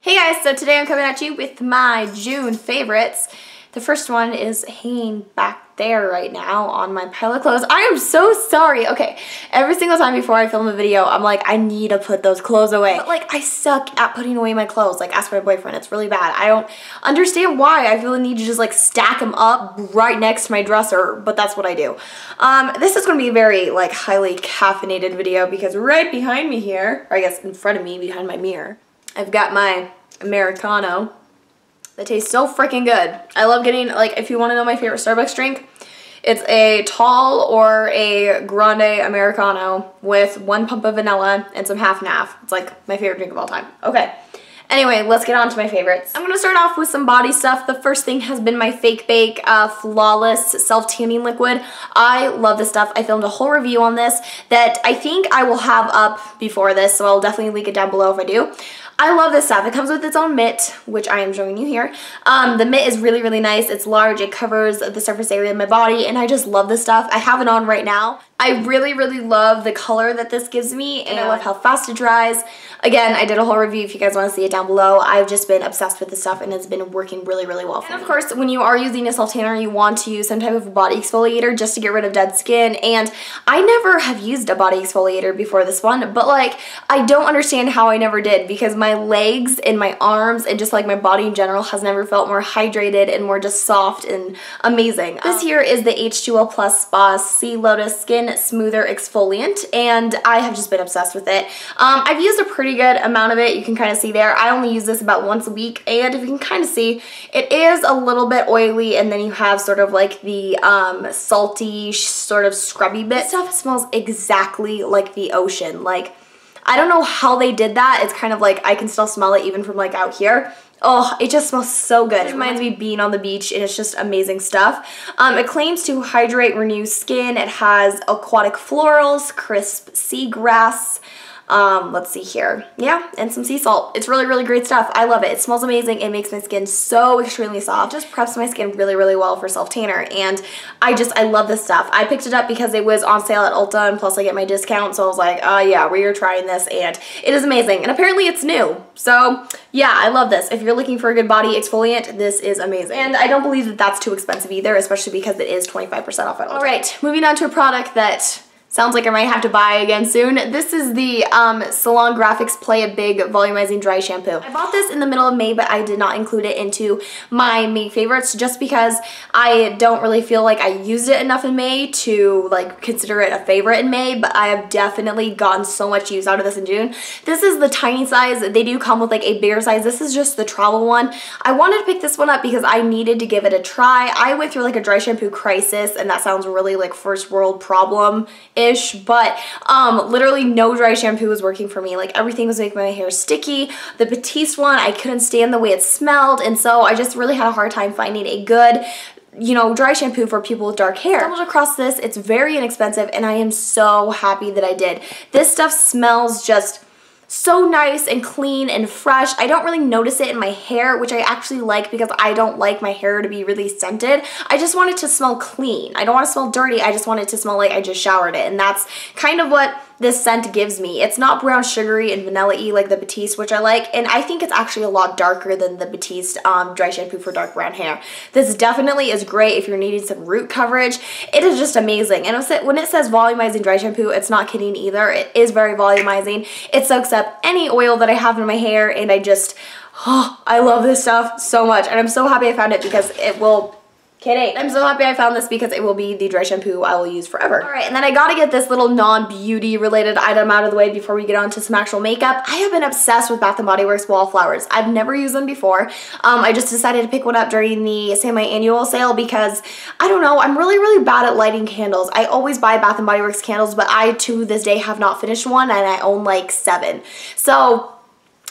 Hey guys, so today I'm coming at you with my June favorites. The first one is hanging back there right now on my pile of clothes. I am so sorry. Okay, every single time before I film a video, I'm like, I need to put those clothes away. But like, I suck at putting away my clothes. Like, ask my boyfriend, it's really bad. I don't understand why. I feel the need to just like stack them up right next to my dresser, but that's what I do. This is gonna be a very like highly caffeinated video because right behind me here, or I guess in front of me behind my mirror, I've got my Americano that tastes so freaking good. I love getting, like, if you want to know my favorite Starbucks drink, it's a tall or a grande Americano with 1 pump of vanilla and some half and half. It's like my favorite drink of all time. Okay. Anyway, let's get on to my favorites. I'm gonna start off with some body stuff. The first thing has been my Fake Bake Flawless Self-Tanning Liquid. I love this stuff. I filmed a whole review on this that I think I will have up before this, so I'll definitely link it down below if I do. I love this stuff. It comes with its own mitt, which I am showing you here. The mitt is really, really nice. It's large. It covers the surface area of my body, and I just love this stuff. I have it on right now. I really, really love the color that this gives me, and I love how fast it dries. Again, I did a whole review if you guys want to see it down below. I've just been obsessed with this stuff, and it's been working really, really well for me. And of course, when you are using a self-tanner, you want to use some type of a body exfoliator just to get rid of dead skin, and I never have used a body exfoliator before this one, but like, I don't understand how I never did because my legs and my arms and just like my body in general has never felt more hydrated and more just soft and amazing. This here is the H2O Plus Spa Sea Lotus Skin Smoother Exfoliant, and I have just been obsessed with it. I've used a pretty good amount of it. You can kind of see there. I only use this about once a week, and if you can kind of see, it is a little bit oily, and then you have sort of like the salty sort of scrubby bit. This stuff smells exactly like the ocean. Like, I don't know how they did that. It's kind of like I can still smell it even from like out here. Oh, it just smells so good. It reminds me of being on the beach, and it's just amazing stuff. It claims to hydrate, renew skin. It has aquatic florals, crisp seagrass, let's see here. Yeah, and some sea salt. It's really, really great stuff. I love it. It smells amazing. It makes my skin so extremely soft. It just preps my skin really, really well for self-tanner, and I love this stuff. I picked it up because it was on sale at Ulta, and plus I get my discount, so I was like, yeah, we are trying this, and it is amazing. And apparently it's new. So yeah, I love this. If you're looking for a good body exfoliant, this is amazing. And I don't believe that that's too expensive either, especially because it is 25% off at Ulta. All right, moving on to a product that sounds like I might have to buy again soon. This is the Salon Graphics Play a Big Volumizing Dry Shampoo. I bought this in the middle of May, but I did not include it into my May favorites just because I don't really feel like I used it enough in May to like consider it a favorite in May, but I have definitely gotten so much use out of this in June. This is the tiny size. They do come with like a bigger size. This is just the travel one. I wanted to pick this one up because I needed to give it a try. I went through like a dry shampoo crisis, and that sounds really like first world problem-ish, but literally no dry shampoo was working for me. Like, everything was making my hair sticky. The Batiste one, I couldn't stand the way it smelled, and so I just really had a hard time finding a good, you know, dry shampoo for people with dark hair. I stumbled across this. It's very inexpensive, and I am so happy that I did. This stuff smells just so nice and clean and fresh. I don't really notice it in my hair, which I actually like because I don't like my hair to be really scented. I just want it to smell clean. I don't want to smell dirty. I just want it to smell like I just showered it, and that's kind of what this scent gives me. It's not brown sugary and vanilla-y like the Batiste, which I like, and I think it's actually a lot darker than the Batiste dry shampoo for dark brown hair. This definitely is great if you're needing some root coverage. It is just amazing, and when it says volumizing dry shampoo, it's not kidding either. It is very volumizing. It soaks up any oil that I have in my hair, and I love this stuff so much, and I'm so happy I found it because it will I'm so happy I found this because it will be the dry shampoo I will use forever. All right, and then I gotta get this little non-beauty related item out of the way before we get on to some actual makeup. I have been obsessed with Bath & Body Works Wallflowers. I've never used them before. I just decided to pick one up during the semi-annual sale because, I don't know, I'm really, really bad at lighting candles. I always buy Bath & Body Works candles, but I, to this day, have not finished one, and I own like 7. So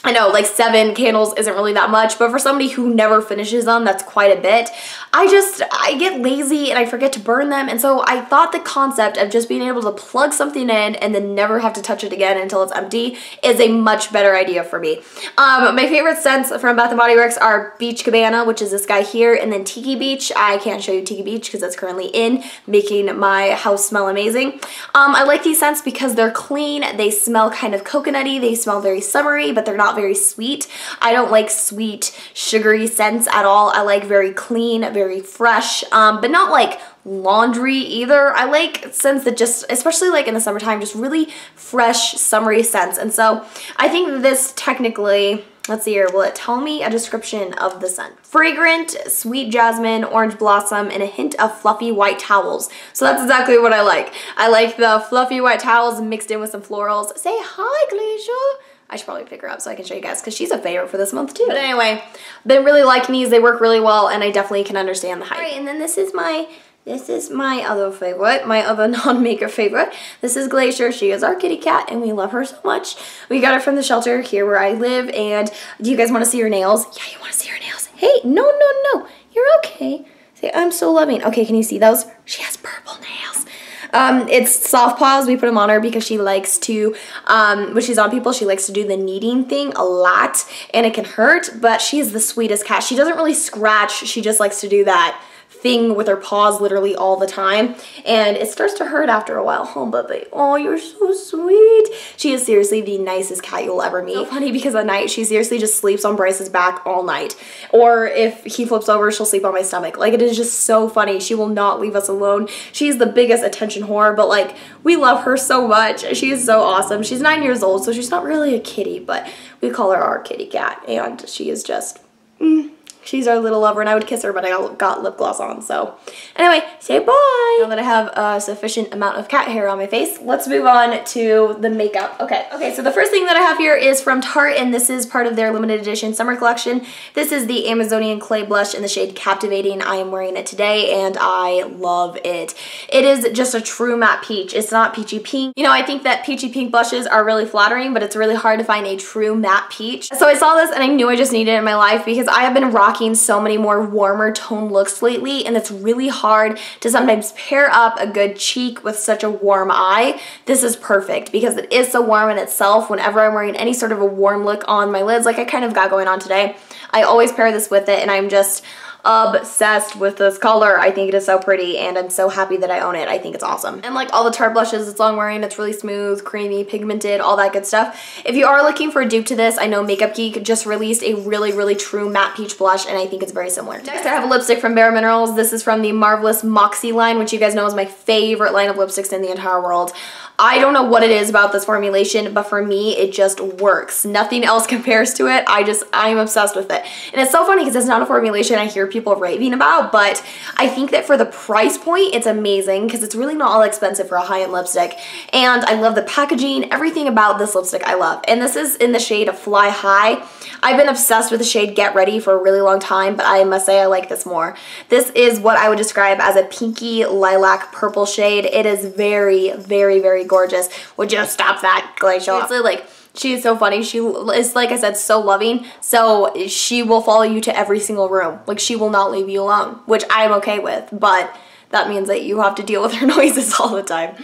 I know, like 7 candles isn't really that much, but for somebody who never finishes them, that's quite a bit. I get lazy and I forget to burn them, and so I thought the concept of just being able to plug something in and then never have to touch it again until it's empty is a much better idea for me. My favorite scents from Bath & Body Works are Beach Cabana, which is this guy here, and then Tiki Beach. I can't show you Tiki Beach because it's currently in, making my house smell amazing. I like these scents because they're clean, they smell kind of coconutty, they smell very summery, but they're not not very sweet. I don't like sweet, sugary scents at all. I like very clean, very fresh, but not like laundry either. I like scents that just, especially like in the summertime, just really fresh, summery scents. And so I think that this technically, let's see here, will it tell me a description of the scent? Fragrant, sweet jasmine, orange blossom, and a hint of fluffy white towels. So that's exactly what I like. I like the fluffy white towels mixed in with some florals. Say hi, Glacier. I should probably pick her up so I can show you guys because she's a favorite for this month too. But anyway, been really liking these. They work really well and I definitely can understand the hype. All right, and then this is my other favorite, my other non-makeup favorite. This is Glacier. She is our kitty cat and we love her so much. We got her from the shelter here where I live. And do you guys want to see her nails? Yeah, you want to see her nails? Hey, no, you're okay. Say, I'm so loving. Okay, can you see those? She has purple nails. It's soft paws. We put them on her because she likes to, when she's on people, she likes to do the kneading thing a lot and it can hurt, but she is the sweetest cat. She doesn't really scratch. She just likes to do that thing with her paws literally all the time, and it starts to hurt after a while. Oh, baby, oh, you're so sweet. She is seriously the nicest cat you'll ever meet. So funny because at night she seriously just sleeps on Bryce's back all night, or if he flips over, she'll sleep on my stomach. Like, it is just so funny. She will not leave us alone. She's the biggest attention whore, but like, we love her so much. She is so awesome. She's 9 years old, so she's not really a kitty, but we call her our kitty cat, and she is just she's our little lover, and I would kiss her, but I got lip gloss on. So anyway, say bye. Now that I have a sufficient amount of cat hair on my face, let's move on to the makeup. Okay, so the first thing that I have here is from Tarte, and this is part of their limited edition summer collection. This is the Amazonian Clay Blush in the shade Captivating. I am wearing it today, and I love it. It is just a true matte peach. It's not peachy pink. You know, I think that peachy pink blushes are really flattering, but it's really hard to find a true matte peach. So I saw this, and I knew I just needed it in my life because I have been rocking so many more warmer tone looks lately, and it's really hard to sometimes pair up a good cheek with such a warm eye. This is perfect because it is so warm in itself. Whenever I'm wearing any sort of a warm look on my lids, like I kind of got going on today, I always pair this with it, and I'm just obsessed with this color. I think it is so pretty, and I'm so happy that I own it. I think it's awesome. And like all the Tarte blushes, it's long wearing, it's really smooth, creamy, pigmented, all that good stuff. If you are looking for a dupe to this, I know Makeup Geek just released a really true matte peach blush, and I think it's very similar. Next, I have a lipstick from Bare Minerals. This is from the Marvelous Moxie line, which you guys know is my favorite line of lipsticks in the entire world. I don't know what it is about this formulation, but for me, it just works. Nothing else compares to it. I'm obsessed with it. And it's so funny because it's not a formulation I hear people raving about, but I think that for the price point, it's amazing because it's really not all expensive for a high-end lipstick. And I love the packaging, everything about this lipstick I love. And this is in the shade of Fly High. I've been obsessed with the shade Get Ready for a really long time, but I must say I like this more. This is what I would describe as a pinky lilac purple shade. It is very gorgeous. Would you stop that, Glacial? Honestly, like, she is so funny. She is, like I said, so loving. So she will follow you to every single room. Like, she will not leave you alone, which I'm okay with, but that means that you have to deal with her noises all the time.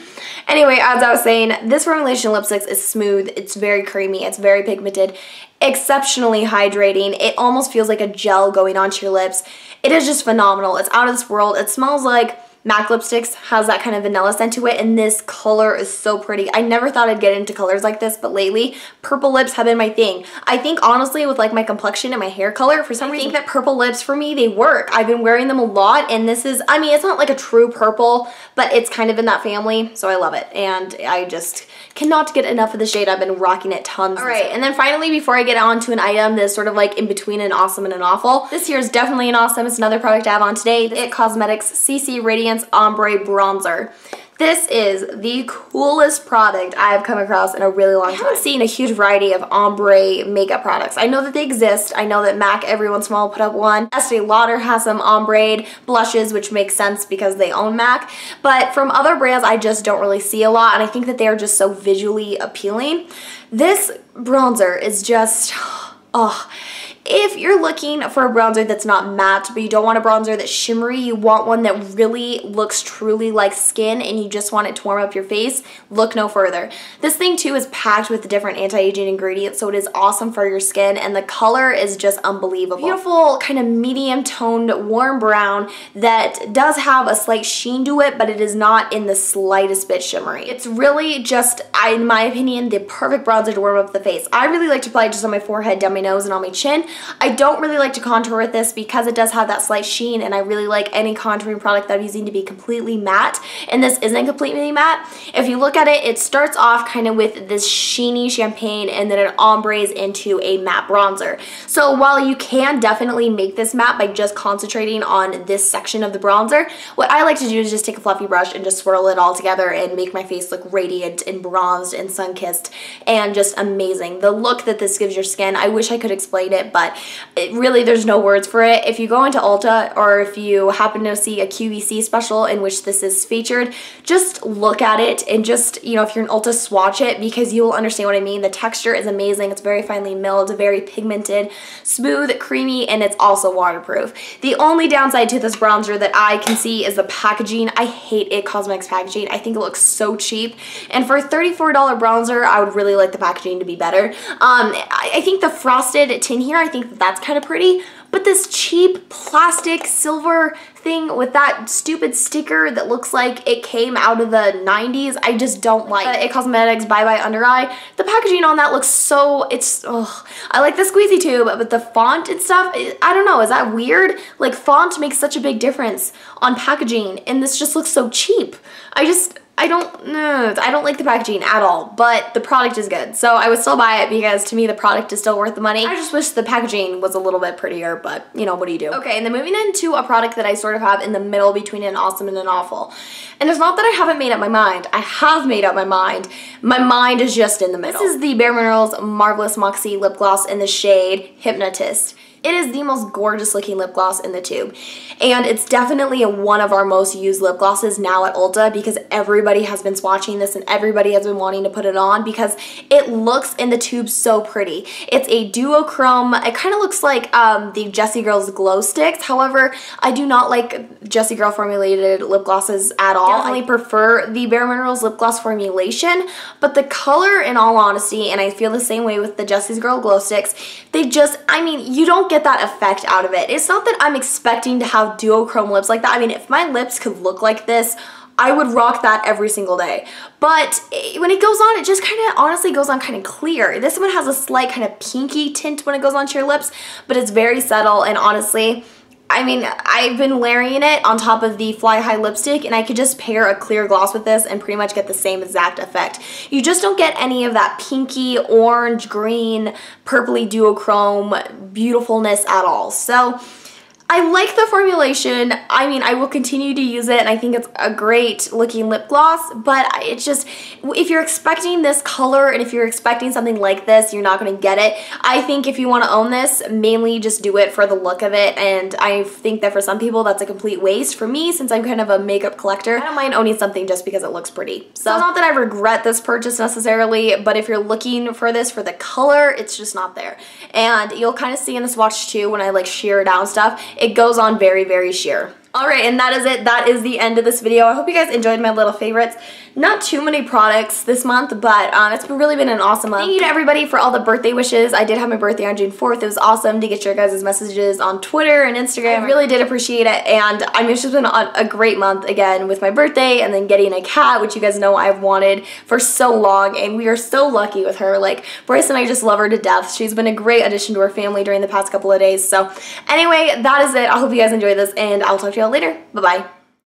Anyway, as I was saying, this formulation of lipsticks is smooth. It's very creamy. It's very pigmented. Exceptionally hydrating. It almost feels like a gel going onto your lips. It is just phenomenal. It's out of this world. It smells like MAC lipsticks, has that kind of vanilla scent to it, and this color is so pretty. I never thought I'd get into colors like this, but lately, purple lips have been my thing. I think, honestly, with like my complexion and my hair color, for some reason, I think that purple lips, for me, they work. I've been wearing them a lot, and this is, I mean, it's not like a true purple, but it's kind of in that family, so I love it, and I just cannot get enough of the shade. I've been rocking it tons. All right, and then finally, before I get on to an item that's sort of like in between an awesome and an awful, this here is definitely an awesome. It's another product I have on today, the IT Cosmetics CC Radiance Ombre Bronzer. This is the coolest product I have come across in a really long time. I haven't seen a huge variety of ombre makeup products. I know that they exist. I know that MAC every once in a while put up one. Estee Lauder has some ombre blushes, which makes sense because they own MAC. But from other brands, I just don't really see a lot, and I think that they are just so visually appealing. This bronzer is just, oh, If you're looking for a bronzer that's not matte, but you don't want a bronzer that's shimmery, you want one that really looks truly like skin and you just want it to warm up your face, look no further. This thing too is packed with different anti-aging ingredients, so it is awesome for your skin, and the color is just unbelievable. Beautiful kind of medium toned warm brown that does have a slight sheen to it, but it is not in the slightest bit shimmery. It's really just, in my opinion, the perfect bronzer to warm up the face. I really like to apply it just on my forehead, down my nose, and on my chin. I don't really like to contour with this because it does have that slight sheen, and I really like any contouring product that I'm using to be completely matte, and this isn't completely matte. If you look at it, it starts off kind of with this sheeny champagne and then it ombres into a matte bronzer. So while you can definitely make this matte by just concentrating on this section of the bronzer, what I like to do is just take a fluffy brush and just swirl it all together and make my face look radiant and bronzed and sun-kissed and just amazing. The look that this gives your skin, I wish I could explain it, but really there's no words for it. If you go into Ulta or if you happen to see a QVC special in which this is featured, just look at it and just, you know, if you're in Ulta, swatch it because you will understand what I mean. The texture is amazing. It's very finely milled, very pigmented, smooth, creamy, and it's also waterproof. The only downside to this bronzer that I can see is the packaging. I hate It Cosmetics packaging. I think it looks so cheap, and for a $34 bronzer, I would really like the packaging to be better. I think the frosted tin here, I think that's kind of pretty, but this cheap plastic silver thing with that stupid sticker that looks like it came out of the 90s, I just don't like. It Cosmetics Bye Bye Under Eye, the packaging on that looks so, I like the squeezy tube, but the font and stuff, I don't know, is that weird? Like, font makes such a big difference on packaging, and this just looks so cheap. I don't like the packaging at all, but the product is good. So I would still buy it because to me the product is still worth the money. I just wish the packaging was a little bit prettier, but you know, what do you do? Okay, and then moving into a product that I sort of have in the middle between an awesome and an awful. And it's not that I haven't made up my mind. I have made up my mind. My mind is just in the middle. This is the Bare Minerals Marvelous Moxie Lip Gloss in the shade Hypnotist. It is the most gorgeous looking lip gloss in the tube, and it's definitely one of our most used lip glosses now at Ulta because everybody has been swatching this and everybody has been wanting to put it on because it looks in the tube so pretty. It's a duochrome. It kind of looks like the Jessie Girl's Glow Sticks. However, I do not like Jessie Girl formulated lip glosses at all. I definitely prefer the Bare Minerals lip gloss formulation, but the color, in all honesty, and I feel the same way with the Jessie Girl Glow Sticks, they just, I mean, you don't get that effect out of it. It's not that I'm expecting to have duochrome lips like that. I mean, if my lips could look like this, I would rock that every single day. But when it goes on, it just kind of honestly goes on kind of clear. This one has a slight kind of pinky tint when it goes onto your lips, but it's very subtle, and honestly, I mean, I've been layering it on top of the Fly High lipstick, and I could just pair a clear gloss with this and pretty much get the same exact effect. You just don't get any of that pinky, orange, green, purpley duochrome beautifulfulness at all. So I like the formulation. I mean, I will continue to use it, and I think it's a great looking lip gloss, but it's just, if you're expecting this color and if you're expecting something like this, you're not going to get it. I think if you want to own this, mainly just do it for the look of it, and I think that for some people that's a complete waste. For me, since I'm kind of a makeup collector, I don't mind owning something just because it looks pretty. So it's not that I regret this purchase necessarily, but if you're looking for this for the color, it's just not there. And you'll kind of see in the swatch too when I like sheer down stuff, it goes on very, very sheer. Alright, and that is it. That is the end of this video. I hope you guys enjoyed my little favorites. Not too many products this month, but it's really been an awesome month. Thank you to everybody for all the birthday wishes. I did have my birthday on June 4th. It was awesome to get your guys' messages on Twitter and Instagram. I really did appreciate it, and I mean, it's just been a great month again with my birthday and then getting a cat, which you guys know I've wanted for so long, and we are so lucky with her. Like, Bryce and I just love her to death. She's been a great addition to our family during the past couple of days. So anyway, that is it. I hope you guys enjoyed this, and I'll talk to you all later. Bye-bye.